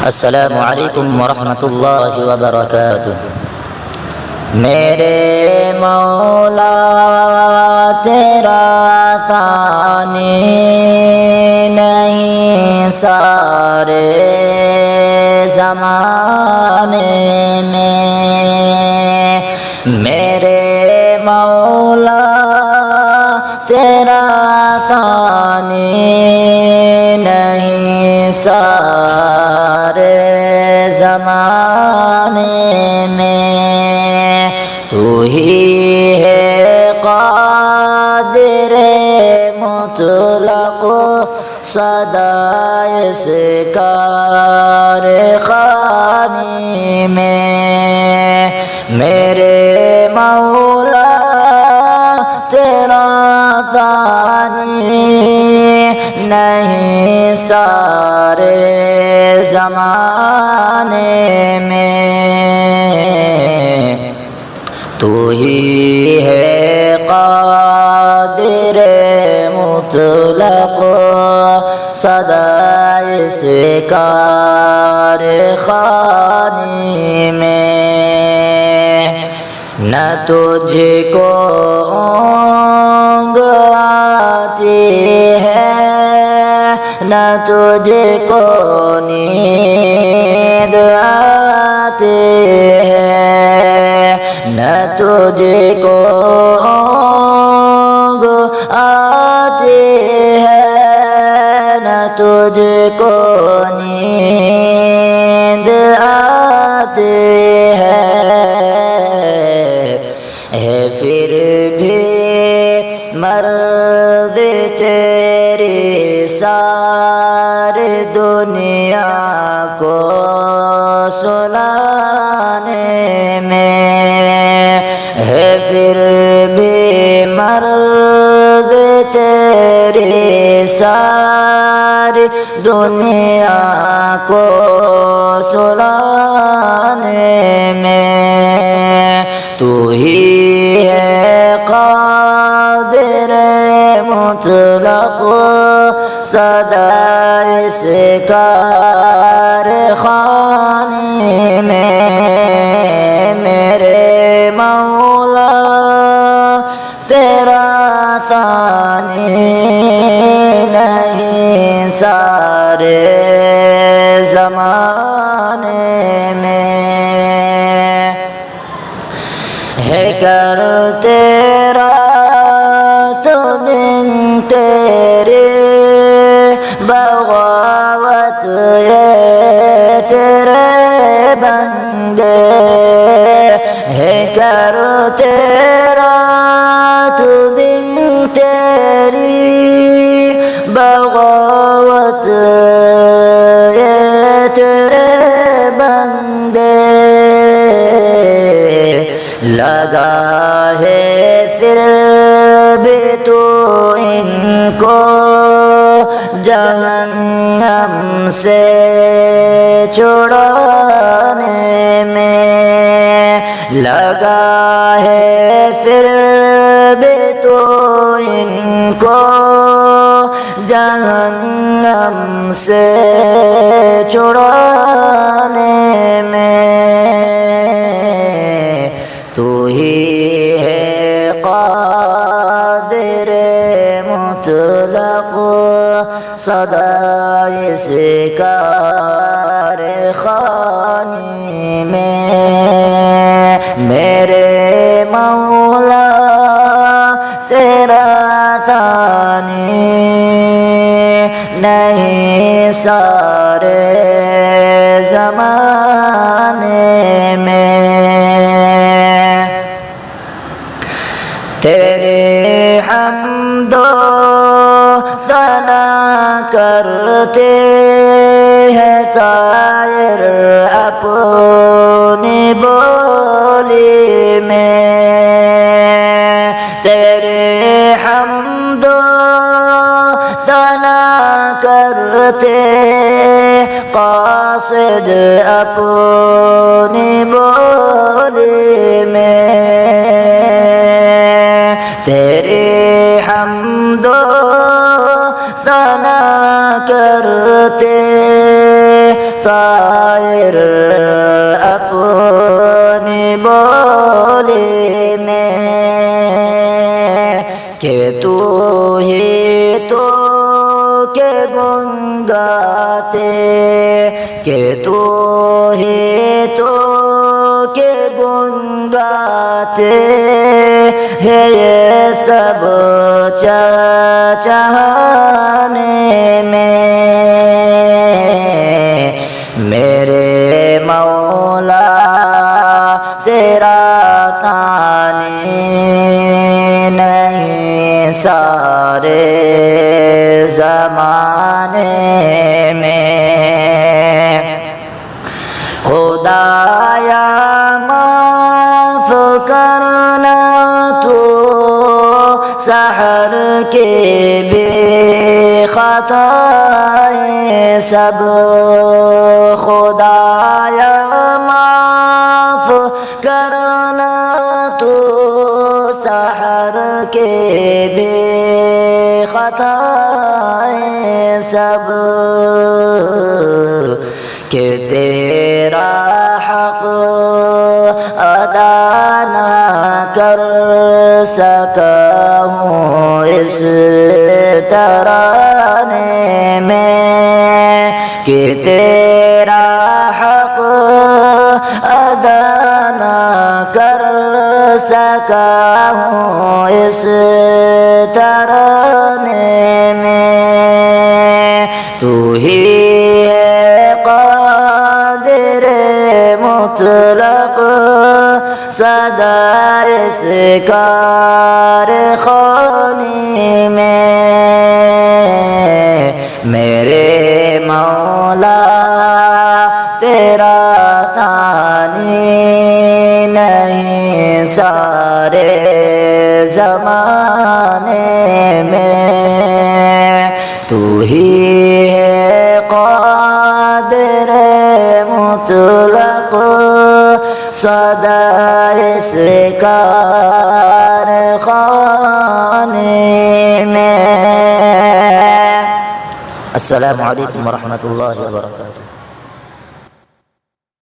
السلام علیکم ورحمۃ اللہ وبرکاتہ۔ میرے مولا تیرا ثانی نہیں سارے زمانے میں، میرے مولا تیرا ثانی نہیں سارے زمانے میں، تو ہی ہے قادر مطلق سدا اس کارخانے میں، میرے مولا تیرا ثانی نہیں سارے زمانے میں، تو ہی ہے قادر مطلق سدا اس کارخانے میں، نہ تجھ کو اونگ آتی ہے نہ تجھ کو نیند آتی ہے، نہ تجھ کو اونگ آتی ہے، نہ تجھ کو نیند آتی ہے پھر بھی مرد تیری ساری دنیا کو سلانے میں، ہے پھر بھی مرد تیری ساری دنیا کو سلانے میں، تو ہی ہے قادر مطلق سدا اس کارخانے میں، میرے مولا تیرا ثانی نہیں سارے زمانے میں، ہے کر تیرا تو دن تیرے بغاوت یہ تیرے بندے، ہے کر تیرا تو دن تیری بغاوت یہ تیرے بندے، لگا ہے پھر بھی تو ان کو جہنم سے چھڑانے میں، لگا ہے پھر بھی تو ان کو جہنم سے چھڑانے میں، تو ہی ہے قادر مطلق سدا اس کارخانے میں، میرے مولا تیرا ثانی نہیں سارے زمانے میں، تیرے حمد و ثنا کرتے ہیں طائر اپنی بولی میں، تیرے حمد و ثنا کرتے قاصد اپنی بولی میں، تیرے حمد و ثنا کرتے طائر اپنی بولی میں کہ تو ہی تو کہ گن گاتے کہ تو ہی تو کہ گن گاتے ہے یہ سب چاہنے میں میرے مولا تیرا ثانی نہیں سارے زمانے میں خدایا معاف کرنا تو سحر کے بے خطائیں سب خدایا معاف کرنا تو سحر کے بے خطائیں سب کہ تیرا حق ادا نہ کر سکا ہوں اس ترانے میں کہ تیرا حق ادا نہ کر سکا ہوں اس ترانے میں تو ہی ہے قادر مطلق سدا اس کارخانے میں میرے مولا تیرا ثانی نہیں سارے زمانے میں تو ہی ہے قادر مطلق سدا اس کارخانے میں۔ السلام علیکم ورحمۃ اللہ وبرکاتہ۔